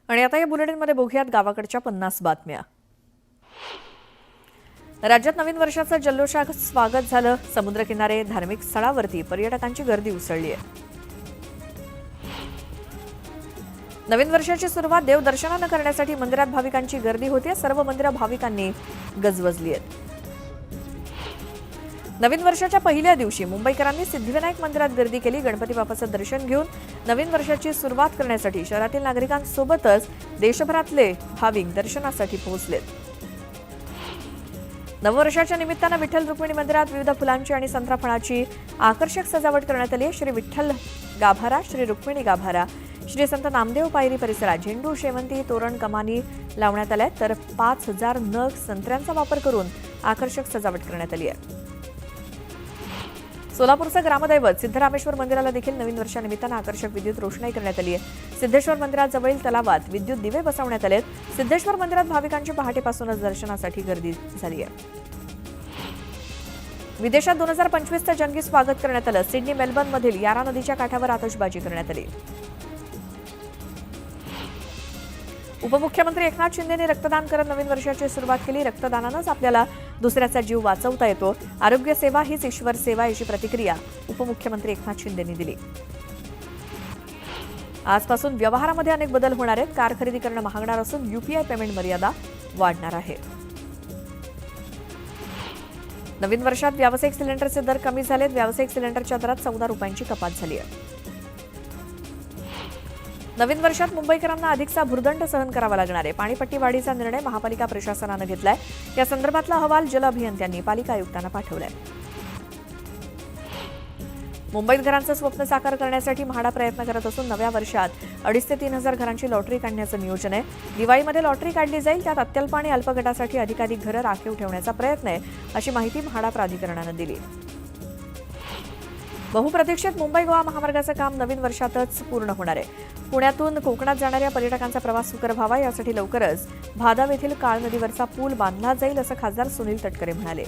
आणि आता या बुलेटिनमध्ये बघूयात गावाकडच्या 50 बातम्या। राज्यात नवीन वर्षाचं जल्लोषात स्वागत झालं। समुद्रकिनारे, धार्मिक स्थळावरती पर्यटकांची गर्दी उसळली आहे। नवीन वर्षाची सुरुवात देवदर्शनानं करण्यासाठी मंदिरात भाविकांची गर्दी होते। सर्व मंदिरं भाविकांनी गजबजली आहेत। नवीन वर्षाच्या पहिल्या दिवशी मुंबईकरांनी सिद्धिविनायक मंदिरात गर्दी केली। गणपती बाप्पाचं दर्शन घेऊन नवीन वर्षाची सुरुवात करण्यासाठी शहरातील नागरिकांसोबतच देशभरातले भाविक दर्शनासाठी पोहोचलेत। नववर्षाच्या निमित्तानं विठ्ठल रुक्मिणी मंदिरात विविध फुलांची आणि संत्राफळाची आकर्षक सजावट करण्यात आली आहे। श्री विठ्ठल गाभारा, श्री रुक्मिणी गाभारा, श्री संत नामदेव पायरी परिसरात झेंडू, शेवंती, तोरण, कमानी लावण्यात आल्या, तर 5000 नग संत्र्यांचा वापर करून आकर्षक सजावट करण्यात आली आहे। सोलापूरचं ग्रामदैवत सिद्धरामेश्वर मंदिराला देखील नवीन वर्षानिमित्तानं आकर्षक विद्युत रोषणाई करण्यात आली आहे। सिद्धेश्वर मंदिराजवळील तलावात विद्युत दिवे बसवण्यात आलेत। सिद्धेश्वर मंदिरात भाविकांची पहाटेपासूनच दर्शनासाठी गर्दी झाली आहे। विदेशात 2025चं जंगी स्वागत करण्यात आलं। सिडनी, मेलबर्नमधील यारा नदीच्या काठावर आतषबाजी करण्यात आली। उपमुख्यमंत्री एकनाथ शिंदेंनी रक्तदान करत नवीन वर्षाची सुरुवात केली। रक्तदानानंच आपल्याला दुसऱ्याचा जीव वाचवता येतो। आरोग्य सेवा हीच ईश्वर सेवा अशी प्रतिक्रिया उपमुख्यमंत्री एकनाथ शिंदेंनी दिली। आजपासून व्यवहारामध्ये अनेक बदल होणार आहेत। कार खरेदी करणं महागणार असून यूपीआय पेमेंट मर्यादा वाढणार आहे। नवीन वर्षात व्यावसायिक सिलेंडरचे दर कमी झालेत। व्यावसायिक सिलेंडरच्या दरात 14 रुपयांची कपात झाली आहे। नवीन वर्षात मुंबईकरांना अधिकचा भुर्दंड सहन करावा लागणार आहे। पाणीपट्टी वाढीचा निर्णय महापालिका प्रशासनानं घेतलाय। या संदर्भातला अहवाल जल अभियंत्यांनी पालिका आयुक्तांना पाठवलाय। मुंबईत घरांचं स्वप्न साकार करण्यासाठी म्हाडा प्रयत्न करत असून नव्या वर्षात 2,500 ते 3,000 घरांची लॉटरी काढण्याचं नियोजन आहे। दिवाळीमध्ये लॉटरी काढली जाईल, त्यात अत्यल्प आणि अल्प गटासाठी अधिकाधिक घरं राखीव ठेवण्याचा प्रयत्न आहे, अशी माहिती म्हाडा प्राधिकरणानं दिली। बहुप्रतीक्षित मुंबई गोवा महामार्गाचं काम नवीन वर्षातच पूर्ण होणार आहे। पुण्यातून कोकणात जाणाऱ्या पर्यटकांचा प्रवास सुकर व्हावा यासाठी लवकरच भादाव येथील काळ नदीवरचा पूल बांधला जाईल, असं खासदार सुनील तटकरे म्हणाले।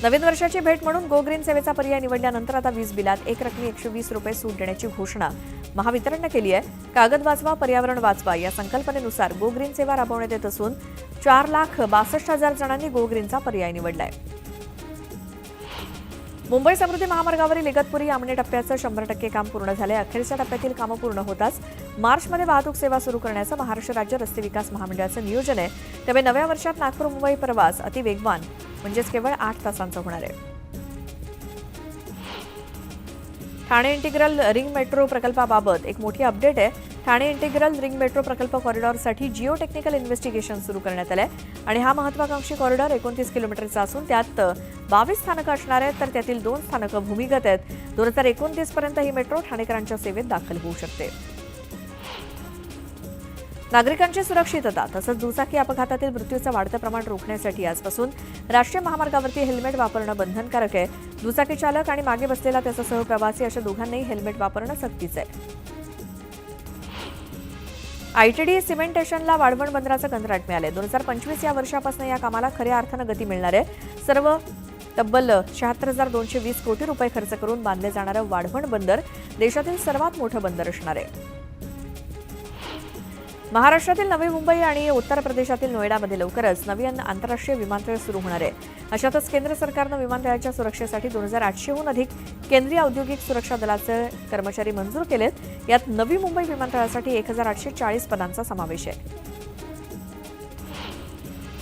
नवीन वर्षाची भेट म्हणून गो ग्रीन सेवेचा पर्याय निवडल्यानंतर आता वीज बिलात एकरकमी 120 रुपये सूट देण्याची घोषणा महावितरणनं केली आहे। कागद वाचवा, पर्यावरण वाचवा या संकल्पनेनुसार गो ग्रीन सेवा राबवण्यात येत असून 4,62,000 जणांनी गो ग्रीनचा पर्याय निवडलाय। मुंबई समृद्धी महामार्गावरील इगतपुरी आमणे टप्प्याचं 100% काम पूर्ण झाले। अखेरच्या टप्प्यातील कामं पूर्ण होताच मार्चमध्ये वाहतूक सेवा सुरू करण्याचं महाराष्ट्र राज्य रस्ते विकास महामंडळाचं नियोजन आहे। त्यामुळे नव्या वर्षात नागपूर मुंबई प्रवास अतिवेगवान म्हणजेच केवळ 8 तासांचा होणार आहे। ठाणे इंटिग्रल रिंग मेट्रो प्रकल्पाबाबत एक मोठी अपडेट आहे। ठाणे इंटिग्रल रिंग मेट्रो प्रकल्प कॉरिडॉरसाठी जिओ टेक्निकल इन्व्हेस्टिगेशन सुरू करण्यात आलंय आणि हा महत्त्वाकांक्षी कॉरिडॉर 29 किलोमीटरचा असून त्यात 22 स्थानकं असणार आहेत, तर त्यातील 2 स्थानकं भूमिगत आहेत। 2029 पर्यंत ही मेट्रो ठाणेकरांच्या सेवेत दाखल होऊ शकते। नागरिकांची सुरक्षितता तसंच दुचाकी अपघातातील मृत्यूचं वाढतं प्रमाण रोखण्यासाठी आजपासून राष्ट्रीय महामार्गावरती हेल्मेट वापरणं बंधनकारक आहे। दुचाकी चालक आणि मागे बसलेला त्याचा सहप्रवासी अशा दोघांनाही हेल्मेट वापरणं सक्तीचं आहे। आयटीडी सिमेंटेशनला वाढवण बंदराचं कंत्राट मिळाले। 2025 या वर्षापासून या कामाला खऱ्या अर्थानं गती मिळणार आहे। सर्व तब्बल 76,220 कोटी रुपये खर्च करून बांधले जाणारं वाढवण बंदर देशातील सर्वात मोठं बंदर असणार आहे। महाराष्ट्रातील नवी मुंबई आणि उत्तर प्रदेशातील नोएडामध्ये लवकरच नवीन आंतरराष्ट्रीय विमानतळ सुरू होणार आहे। अशातच केंद्र सरकारनं विमानतळाच्या सुरक्षेसाठी 2,800हून अधिक केंद्रीय औद्योगिक सुरक्षा दलाचे कर्मचारी मंजूर केलेत। यात नवी मुंबई विमानतळासाठी 1,840 पदांचा समावेश आहे।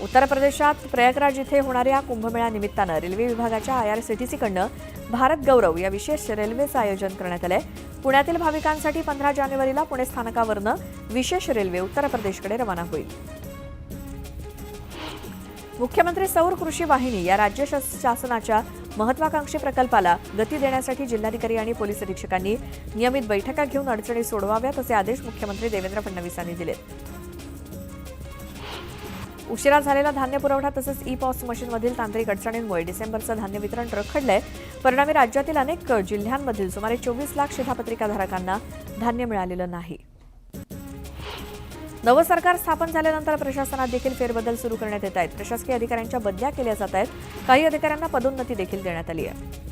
उत्तर प्रदेशात प्रयागराज इथे होणाऱ्या कुंभमेळा निमित्तानं रेल्वे विभागाच्या IRCTCकडनं भारत गौरव या विशेष रेल्वेचं आयोजन करण्यात आलंय। पुण्यातील भाविकांसाठी 15 जानेवारीला पुणे स्थानकावरनं विशेष रेल्वे उत्तर प्रदेशकडे रवाना होईल। मुख्यमंत्री सौर कृषी वाहिनी या राज्य शासनाच्या महत्त्वाकांक्षी प्रकल्पाला गती देण्यासाठी जिल्हाधिकारी आणि पोलीस अधीक्षकांनी नियमित बैठका घेऊन अडचणी सोडवाव्यात असे आदेश मुख्यमंत्री देवेंद्र फडणवीसांनी दिलेत। उशिरा झालेला धान्य पुरवठा तसंच ई-पॉस मशीनमधील तांत्रिक अडचणींमुळे डिसेंबरचं धान्य वितरण रखडलंय। परिणामी राज्यातील अनेक जिल्ह्यांमधील सुमारे 24 लाख शिधापत्रिकाधारकांना धान्य मिळालेलं नाही। नवं सरकार स्थापन झाल्यानंतर प्रशासनात देखील फेरबदल सुरू करण्यात येत आहेत। प्रशासकीय अधिकाऱ्यांच्या बदल्या केल्या जात आहेत। काही अधिकाऱ्यांना पदोन्नती देखील देण्यात आली आहे।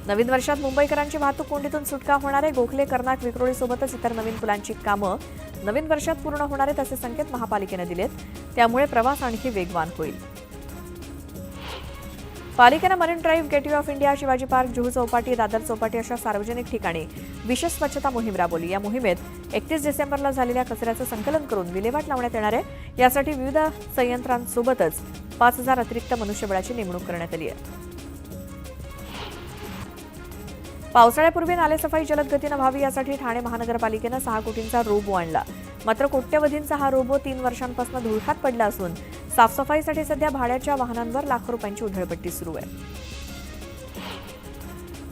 नवीन वर्षात मुंबईकरांची वाहतूक कोंडीतून सुटका होणार आहे. गोखले, कर्नाक, विक्रोळीसोबतच इतर नवीन पुलांची कामं नवीन वर्षात पूर्ण होणार आहेत असे संकेत महापालिकेने दिलेत. त्यामुळे प्रवास आणखी वेगवान होईल. पालिकेनं marine drive, gateway of India, Shivaji park, Juhu Chowpatty, Dadar Chowpatty अशा सार्वजनिक ठिकाणी विशेष स्वच्छता मोहीम राबवली. या मोहिमेत 31 डिसेंबरला झालेल्या कचऱ्याचं संकलन करून विल्हेवाट लावण्यात येणार आहे. यासाठी विविध संयंत्रांसोबतच 5,000 अतिरिक्त मनुष्यबळाची नेमणूक करण्यात आली आहे. पावसाळ्यापूर्वी नालेसफाई जलद गतीनं व्हावी यासाठी ठाणे महानगरपालिकेनं 6 कोटींचा रोबो आणला. मात्र कोट्यवधींचा हा रोबो 3 वर्षांपासून धुळखात पडला असून साफसफाईसाठी सध्या भाड्याच्या वाहनांवर लाखो रुपयांची उधळपट्टी सुरू आहे.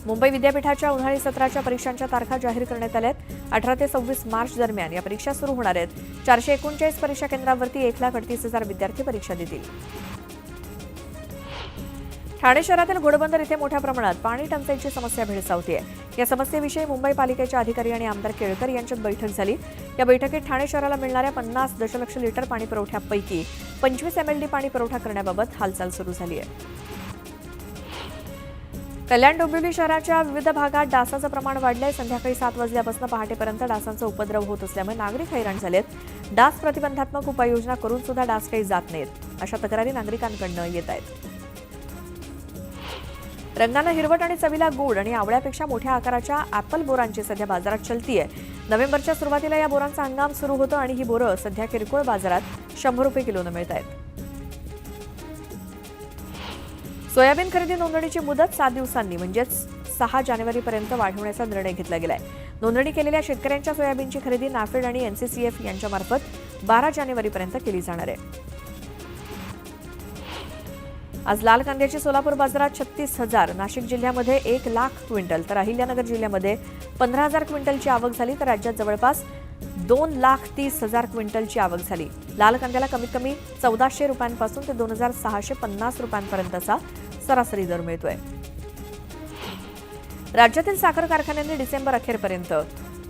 मुंबई विद्यापीठाच्या उन्हाळी सत्राच्या परीक्षांच्या तारखा जाहीर करण्यात आल्या आहेत. 18 ते 26 मार्च दरम्यान या परीक्षा सुरू होणार आहेत. 439 परीक्षा केंद्रांवरती 1,38,000 विद्यार्थी परीक्षा देतील. ठाणे शहरातील घोडबंदर इथे मोठ्या प्रमाणात पाणी टंचाईची समस्या भेडसावतेय. या समस्येविषयी मुंबई पालिकेचे अधिकारी आणि आमदार केळकर यांच्यात बैठक झाली. या बैठकीत ठाणे शहराला मिळणाऱ्या 50 दशलक्ष लिटर पाणी पुरवठ्यापैकी 25 MLD पाणी पुरवठा करण्याबाबत हालचाल सुरू झाली आहे. कल्याण डोंबिवली शहराच्या विविध भागात डासाचं प्रमाण वाढलंय. संध्याकाळी 7 वाजल्यापासून पहाटेपर्यंत डासांचा उपद्रव होत असल्यामुळे नागरिक हैराण झालेत. डास प्रतिबंधात्मक उपाययोजना करून सुद्धा डास काही जात नाहीत अशा तक्रारी नागरिकांकडून येत आहेत. रंगानं हिरवट आणि चवीला गोड आणि आवळ्यापेक्षा मोठ्या आकाराच्या ॲपल बोरांची सध्या बाजारात चलती आहे. नोव्हेंबरच्या सुरुवातीला या बोरांचा हंगाम सुरू होतो आणि ही बोरं सध्या किरकोळ बाजारात 100 रुपये किलोनं मिळत आहेत. सोयाबीन खरेदी नोंदणीची मुदत 7 दिवसांनी म्हणजेच 6 जानेवारीपर्यंत वाढवण्याचा निर्णय घेतला गेलाय. नोंदणी केलेल्या शेतकऱ्यांच्या सोयाबीनची खरेदी नाफेड आणि NCCF यांच्यामार्फत 12 जानेवारीपर्यंत केली जाणार आहे. आज लाल कांद्याची सोलापूर बाजारात 36,000, नाशिक जिल्ह्यामध्ये 1,00,000 क्विंटल तर अहिल्यानगर जिल्ह्यामध्ये 15,000 क्विंटलची आवक झाली. तर राज्यात जवळपास 2,30,000 क्विंटलची आवक झाली. लाल कांद्याला कमीत कमी 1,400 रुपयांपासून ते 2,650 रुपयांपर्यंतचा सरासरी दर मिळतोय. राज्यातील साखर कारखान्यांनी डिसेंबर अखेरपर्यंत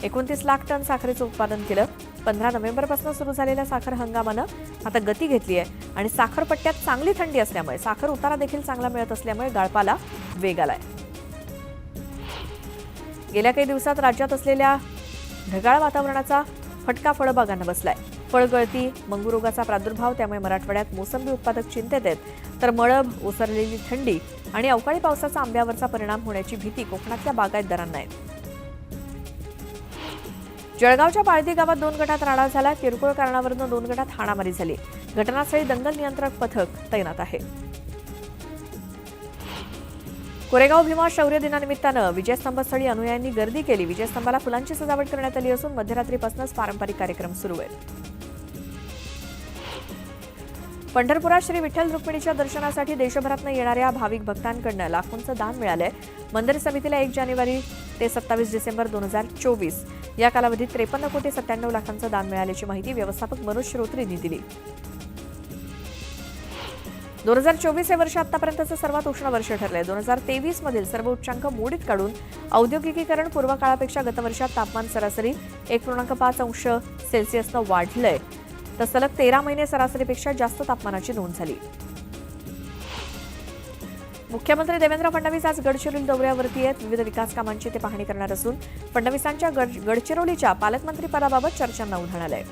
29 लाख टन साखरेचं उत्पादन केलं. 15 नोव्हेंबरपासून सुरू झालेल्या साखर हंगामानं आता गती घेतली आहे आणि साखरपट्ट्यात चांगली थंडी असल्यामुळे साखर उतारा देखील चांगला मिळत असल्यामुळे गाळपाला वेग आलाय. गेल्या काही दिवसात राज्यात असलेल्या ढगाळ वातावरणाचा फटका फळबागांना बसलाय. फळगळती, मंगूरोगाचा प्रादुर्भाव त्यामुळे मराठवाड्यात मोसंबी उत्पादक चिंतेत आहेत. तर मळभ, ओसरलेली थंडी आणि अवकाळी पावसाचा आंब्यावरचा परिणाम होण्याची भीती कोकणातल्या बागायतदारांना आहे. जळगावच्या पाळदी गावात 2 गटात राडा झाला. किरकोळ कारणावरून 2 गटात हाणामारी झाली. घटनास्थळी दंगल नियंत्रक पथक तैनात आहे. कोरेगाव भीमा शौर्य दिनानिमित्तानं विजयस्तंभस्थळी अनुयायांनी गर्दी केली. विजयस्तंभाला फुलांची सजावट करण्यात आली असून मध्यरात्रीपासूनच पारंपरिक कार्यक्रम सुरू आहेत. पंढरपुरात श्री विठ्ठल रुक्मिणीच्या दर्शनासाठी देशभरातून येणाऱ्या भाविक भक्तांकडून लाखोंचं दान मिळालंय. मंदिर समितीला 1 जानेवारी ते 27 डिसेंबर 2024 या कालावधीत 53 कोटी 97 लाखांचं दान मिळाल्याची माहिती व्यवस्थापक मनोज श्रोत्रींनी दिली. 2024 हे वर्ष आतापर्यंतचं सर्वात उष्ण वर्ष ठरलंय. 2023 मधील सर्व उच्चांक मोडीत काढून औद्योगिकीकरण पूर्व काळापेक्षा गतवर्षात तापमान सरासरी 1.5 अंश सेल्सिअसनं वाढलंय. तर सलग 13 महिने सरासरीपेक्षा जास्त तापमानाची नोंद झाली. मुख्यमंत्री देवेंद्र फडणवीस आज गडचिरोली दौऱ्यावरती आहेत. विविध विकास कामांची ते पाहणी करणार असून फडणवीसांच्या गडचिरोलीच्या पालकमंत्री पदाबाबत चर्चांना उधाण आलंय.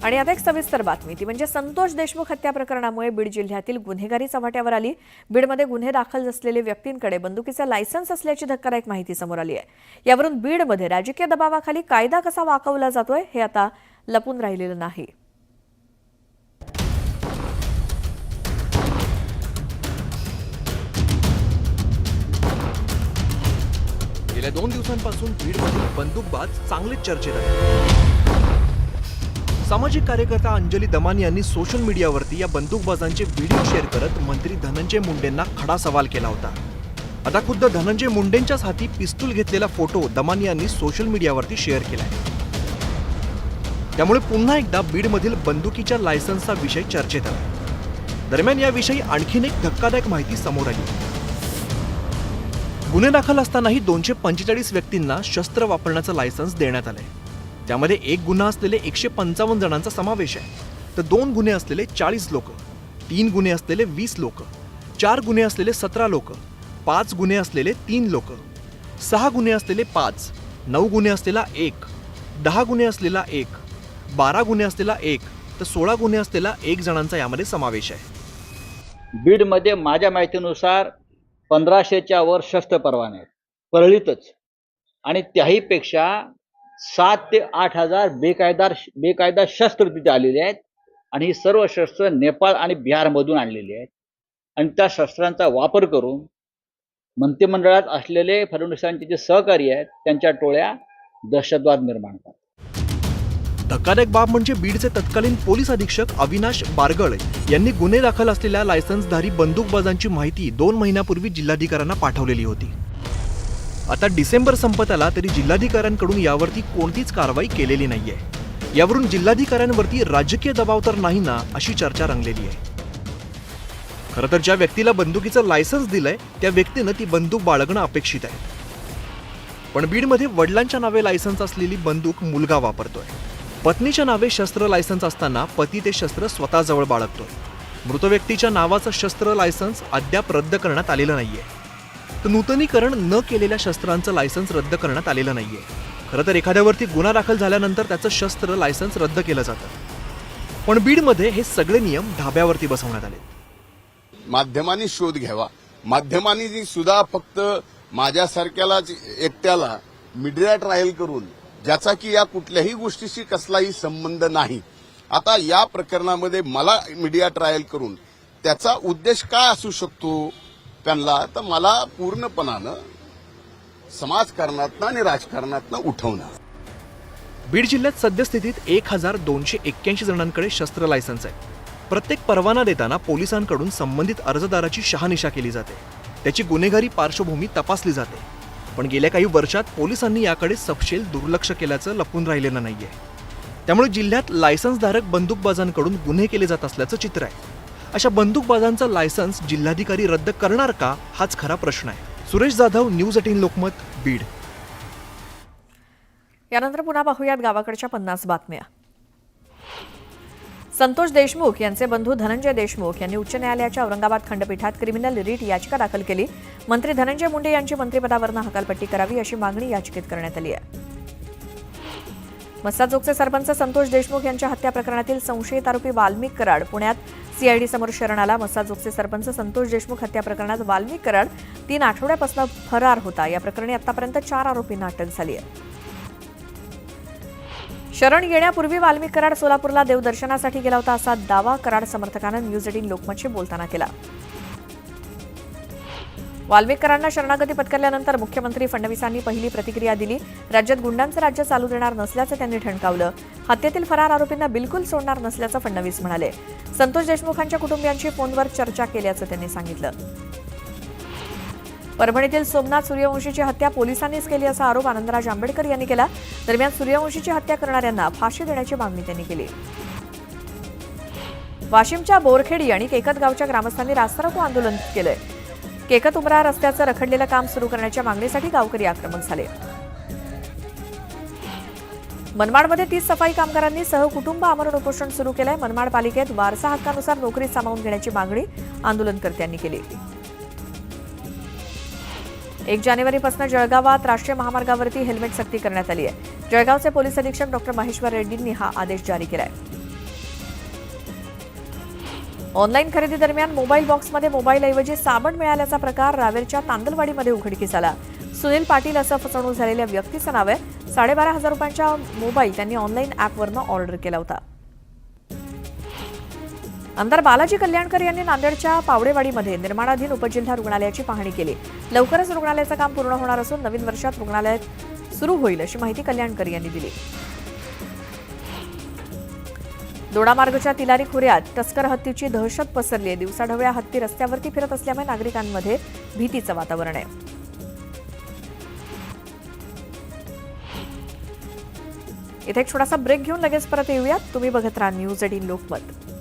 आणि आता एक सविस्तर बातमी, ती म्हणजे संतोष देशमुख हत्या प्रकरणामुळे बीड जिल्ह्यातील गुन्हेगारी चव्हाट्यावर आली. बीडमध्ये गुन्हे दाखल असलेले व्यक्तींकडे बंदुकीचा लायसन्स असल्याची धक्कादायक माहिती समोर आली आहे. यावरून बीडमध्ये राजकीय दबावाखाली कायदा कसा वाकवला जातोय हे आता लपून राहिलेलं नाही. गेल्या 2 दिवसांपासून बीडमधील बंदूकबाज चांगले चर्चेत आहेत. सामाजिक कार्यकर्ता अंजली दमानी यांनी सोशल मीडियावरती या बंदूकबाजांचे व्हिडिओ शेअर करत मंत्री धनंजय मुंडेंना खडा सवाल केला होता. आता खुद्द धनंजय मुंडेंच्याच हाती पिस्तूल घेतलेला फोटो दमानी यांनी सोशल मीडियावरती शेअर केलाय. त्यामुळे पुन्हा एकदा बीडमधील बंदुकीच्या लायसन्सचा विषय चर्चेत आला. दरम्यान याविषयी आणखीन एक धक्कादायक माहिती समोर आली. गुन्हे दाखल असतानाही 245 व्यक्तींना शस्त्र वापरण्याचं लायसन्स देण्यात आलंय. त्यामध्ये 1 गुन्हा असलेले 155 जणांचा समावेश आहे. तर 2 गुन्हे असलेले 40 लोक, 3 गुन्हे असलेले 20 लोक, 4 गुन्हे असलेले 17 लोक, 5 गुन्हे असलेले 3 लोक, 6 गुन्हे असलेले 5, 9 गुन्हे असलेला 1, 10 गुन्हे असलेला 1, 12 गुन्हे असलेला 1 तर 16 गुन्हे असलेला 1 जणांचा यामध्ये समावेश आहे. बीडमध्ये माझ्या माहितीनुसार 1500च्या वर शस्त्र परवाने आहेत परळीतच, आणि त्याहीपेक्षा 7 ते 8 हजार बेकायदा शस्त्र तिथे आलेले आहेत, आणि ही सर्व शस्त्र नेपाळ आणि बिहारमधून आणलेली आहेत. आणि त्या शस्त्रांचा वापर करून मंत्रिमंडळात असलेले फडणवीसांचे जे सहकारी आहेत त्यांच्या टोळ्या दहशतवाद निर्माण करतात. धक्कादायक बाब म्हणजे बीडचे तत्कालीन पोलीस अधीक्षक अविनाश बारगळ यांनी गुन्हे दाखल असलेल्या लायसन्सधारी बंदूकबाजांची माहिती 2 महिन्यापूर्वी जिल्हाधिकाऱ्यांना पाठवलेली होती. आता डिसेंबर संपत आला तरी जिल्हाधिकाऱ्यांकडून यावरती कोणतीच कारवाई केलेली नाहीये. यावरून जिल्हाधिकाऱ्यांवरती राजकीय दबाव तर नाही ना, अशी चर्चा रंगलेली आहे. खरं तर ज्या व्यक्तीला बंदुकीचं लायसन्स दिलंय त्या व्यक्तीनं ती बंदूक बाळगणं अपेक्षित आहे. पण बीडमध्ये वडिलांच्या नावे लायसन्स असलेली बंदूक मुलगा वापरतोय. पत्नीच्या नावे शस्त्र लायसन्स असताना पती ते शस्त्र स्वतःजवळ बाळगतोय. मृत व्यक्तीच्या नावाचं शस्त्र लायसन्स अद्याप रद्द करण्यात आलेलं नाहीये. तर नूतनीकरण न केलेल्या शस्त्रांचं लायसन्स रद्द करण्यात आलेलं नाहीये. खरं तर एखाद्यावरती गुन्हा दाखल झाल्यानंतर त्याचं शस्त्र लायसन्स रद्द केलं जातं. पण बीडमध्ये हे सगळे नियम धाब्यावरती बसवण्यात आले. माध्यमांनी शोध घ्यावा. माध्यमांनी सुद्धा फक्त माझ्यासारख्यालाच एकट्याला मीडिया ट्रायल करून, ज्याचा की या कुठल्याही गोष्टीशी कसलाही संबंध नाही, आता या प्रकरणामध्ये मला मीडिया ट्रायल करून त्याचा उद्देश काय असू शकतो त्यांना, तर मला पूर्णपणानं समाजकारणातनं आणि राजकारणातनं उठवणं. बीड जिल्ह्यात सद्यस्थितीत 1281 जणांकडे शस्त्र लायसन्स आहे. प्रत्येक परवाना देताना पोलिसांकडून संबंधित अर्जदाराची शहानिशा केली जाते, त्याची गुन्हेगारी पार्श्वभूमी तपासली जाते. पण गेल्या काही वर्षात पोलिसांनी याकडे सपशेल दुर्लक्ष केल्याचं लपून राहिलेलं नाहीये. त्यामुळे जिल्ह्यात लायसन्सधारक बंदूकबाजांकडून गुन्हे केले जात असल्याचं चित्र आहे. अशा बंदूकबाजांचं लायसन्स जिल्हाधिकारी रद्द करणार का, हाच खरा प्रश्न आहे. सुरेश जाधव, न्यूज 18 लोकमत, बीड. यानंतर पुन्हा पाहूयात गावाकडच्या 50 बातम्या. संतोष देशमुख यांचे बंधू धनंजय देशमुख यांनी उच्च न्यायालयाच्या औरंगाबाद खंडपीठात क्रिमिनल रिट याचिका दाखल केली. मंत्री धनंजय मुंडे यांची मंत्रिपदावरून हकालपट्टी करावी अशी मागणी याचिकेत करण्यात आली आहे. मस्साजोगचे सरपंच संतोष देशमुख यांच्या हत्या प्रकरणातील संशयित आरोपी वाल्मिक कराड पुण्यात सीआयडी समोर शरण आला. मस्साजोगचे सरपंच संतोष देशमुख हत्या प्रकरणात वाल्मिक कराड 3 आठवड्यापासून फरार होता. या प्रकरणी आतापर्यंत 4 आरोपींना अटक झाली आहे. शरण येण्यापूर्वी वाल्मिक कराड सोलापूरला देवदर्शनासाठी गेला होता असा दावा कराड समर्थकानं न्यूज 18 लोकमतशी बोलताना केला. वाल्मिक कराडांना शरणागती पत्करल्यानंतर मुख्यमंत्री फडणवीसांनी पहिली प्रतिक्रिया दिली. राज्यात गुंडांचं राज्य चालू देणार नसल्याचं त्यांनी ठणकावलं. हत्येतील फरार आरोपींना बिलकुल सोडणार नसल्याचं फडणवीस म्हणाले. संतोष देशमुखांच्या कुटुंबियांशी फोनवर चर्चा केल्याचं त्यांनी सांगितलं. परभणीतील सोमनाथ सूर्यवंशीची हत्या पोलिसांनीच केली असा आरोप आनंदराज आंबेडकर यांनी केला. दरम्यान सूर्यवंशीची हत्या करणाऱ्यांना फाशी देण्याची मागणी त्यांनी केली. वाशिमच्या बोरखेडी आणि केकत गावच्या ग्रामस्थांनी रास्ता रोको आंदोलन केलंय. केकत उमरा रस्त्याचं रखडलेलं काम सुरू करण्याच्या मागणीसाठी गावकरी आक्रमक झाले. मनमाडमध्ये 30 सफाई कामगारांनी सहकुटुंब आमरण उपोषण सुरू केलंय. मनमाड पालिकेत वारसा हक्कानुसार नोकरीत सामावून घेण्याची मागणी आंदोलनकर्त्यांनी केली. 1 जानेवारीपासून जळगावात राष्ट्रीय महामार्गावरती हेल्मेट सक्ती करण्यात आली आहे. जळगावचे पोलीस अधीक्षक डॉक्टर महेश्वर रेड्डींनी हा आदेश जारी केलाय. ऑनलाईन खरेदी दरम्यान मोबाईल बॉक्समध्ये मोबाईलऐवजी साबण मिळाल्याचा प्रकार रावेरच्या तांदलवाडीमध्ये उघडकीस आला. सुनील पाटील असं फसवणूक झालेल्या व्यक्तीचं नाव आहे. 12,500 रुपयांचा मोबाईल त्यांनी ऑनलाईन ॲपवरनं ऑर्डर केला होता. आमदार बालाजी कल्याणकर यांनी नांदेडच्या पावडेवाडीमध्ये निर्माणाधीन उपजिल्हा रुग्णालयाची पाहणी केली. लवकरच रुग्णालयाचं काम पूर्ण होणार असून नवीन वर्षात रुग्णालय सुरू होईल अशी माहिती कल्याणकर यांनी दिली. दोडामार्गच्या तिलारी खोऱ्यात तस्कर हत्तीची दहशत पसरली आहे. दिवसाढवळ्या हत्ती रस्त्यावरती फिरत असल्यामुळे नागरिकांमध्ये भीतीचं वातावरण आहे. इथे एक छोटासा ब्रेक घेऊन लगेच परत येऊयात. तुम्ही बघत राहा न्यूज 18 लोकमत.